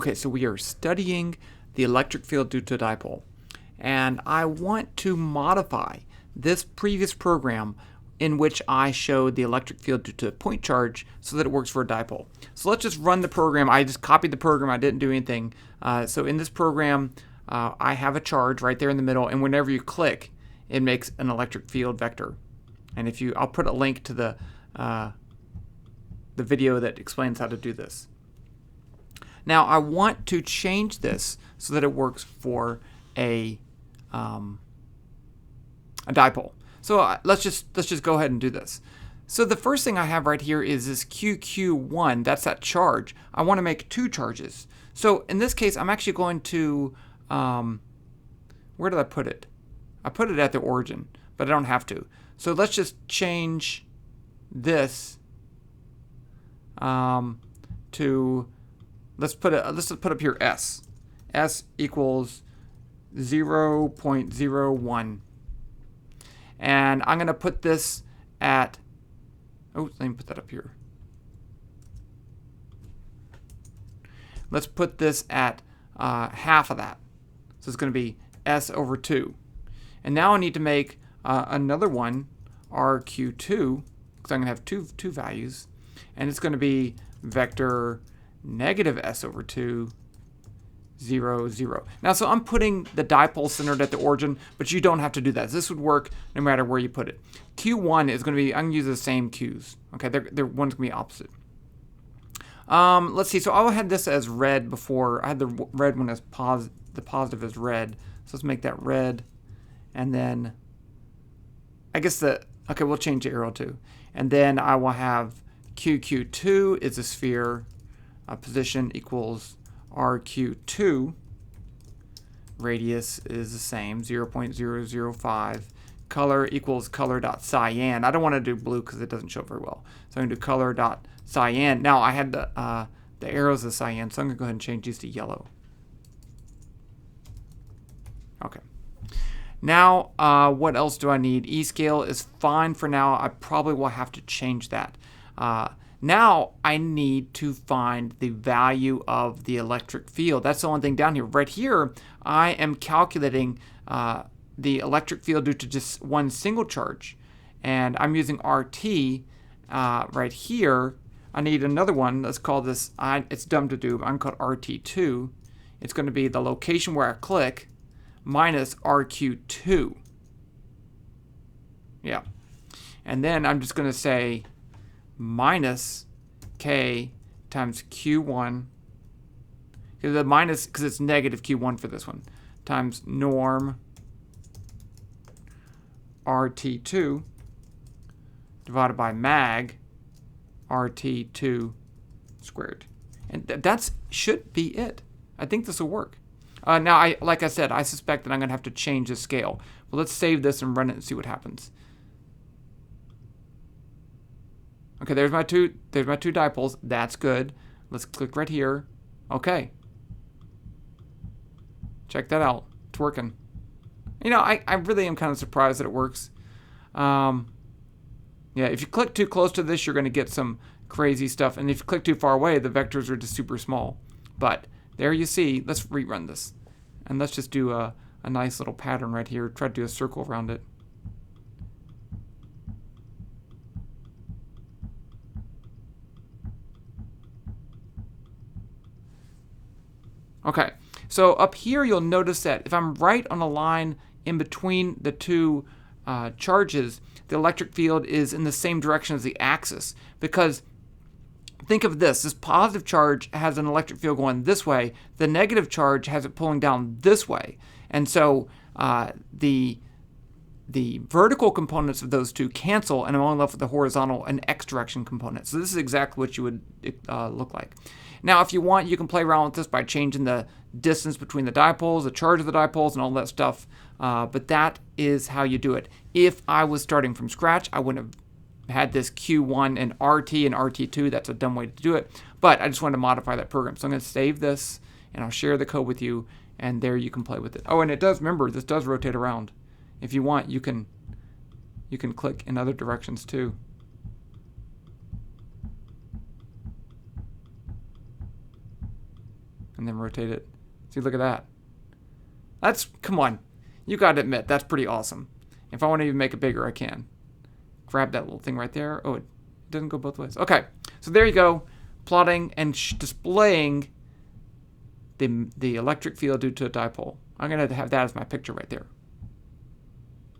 Okay, so we are studying the electric field due to a dipole. And I want to modify this previous program in which I showed the electric field due to a point charge so that it works for a dipole. So let's just run the program. I just copied the program. I didn't do anything. So in this program, I have a charge right there in the middle, and whenever you click, it makes an electric field vector. And I'll put a link to the video that explains how to do this. Now I want to change this so that it works for a dipole. So let's just go ahead and do this. So the first thing I have right here is this QQ1. That's that charge. I want to make two charges. So in this case, I'm actually going to where did I put it? I put it at the origin, but I don't have to. So let's just change this to let's put up here S. S equals 0.01. And I'm going to put this at, let me put that up here. Let's put this at half of that. So it's going to be S over 2. And now I need to make another one, RQ2, because I'm going to have two values. And it's going to be vector negative S over 2, 0, 0. Now, so I'm putting the dipole centered at the origin, but you don't have to do that. This would work no matter where you put it. Q1 is going to be, I'm going to use the same Qs. Okay, they're one's going to be opposite. Let's see, so I had this as red before. I had the red one as the positive as red. So let's make that red. And then, I guess okay, we'll change the arrow too. And then I will have QQ2 is a sphere. Position equals RQ2, radius is the same, 0.005, color equals color.cyan. I don't want to do blue because it doesn't show very well. So I'm going to do color.cyan. Now I had the arrows of cyan, so I'm going to go ahead and change these to yellow. Okay. Now, what else do I need? E-scale is fine for now. I probably will have to change that. Now I need to find the value of the electric field. That's the only thing down here. Right here, I am calculating the electric field due to just one single charge. And I'm using RT right here. I need another one. Let's call this, it's dumb to do, but I'm going to call it RT2. It's going to be the location where I click minus RQ2. Yeah. And then I'm just going to say minus K times Q1, the minus, because it's negative Q1 for this one, times norm RT2 divided by mag RT2 squared. And that should be it. I think this will work. Now, like I said, I suspect that I'm going to have to change the scale. Well, let's save this and run it and see what happens. Okay, there's my two dipoles. That's good. Let's click right here. Okay. Check that out. It's working. You know, I really am kind of surprised that it works. Yeah, if you click too close to this, you're going to get some crazy stuff. And if you click too far away, the vectors are just super small. But there you see. Let's rerun this. And let's just do a nice little pattern right here. Try to do a circle around it. Okay, so up here you'll notice that if I'm right on a line in between the two charges, the electric field is in the same direction as the axis. Because think of this positive charge has an electric field going this way, the negative charge has it pulling down this way. And so the vertical components of those two cancel, and I'm only left with the horizontal and x direction component. So this is exactly what you would look like. Now, if you want, you can play around with this by changing the distance between the dipoles, the charge of the dipoles, and all that stuff. But that is how you do it. If I was starting from scratch, I wouldn't have had this Q1 and RT2. That's a dumb way to do it. But I just wanted to modify that program. So I'm going to save this, and I'll share the code with you, and there you can play with it. Oh, and it does, remember, this does rotate around. If you want, you can click in other directions too. and then rotate it. See, look at that. That's, come on. You got to admit, that's pretty awesome. If I want to even make it bigger, I can. Grab that little thing right there. Oh, it doesn't go both ways. Okay, so there you go. Plotting and displaying the electric field due to a dipole. I'm going to have that as my picture right there.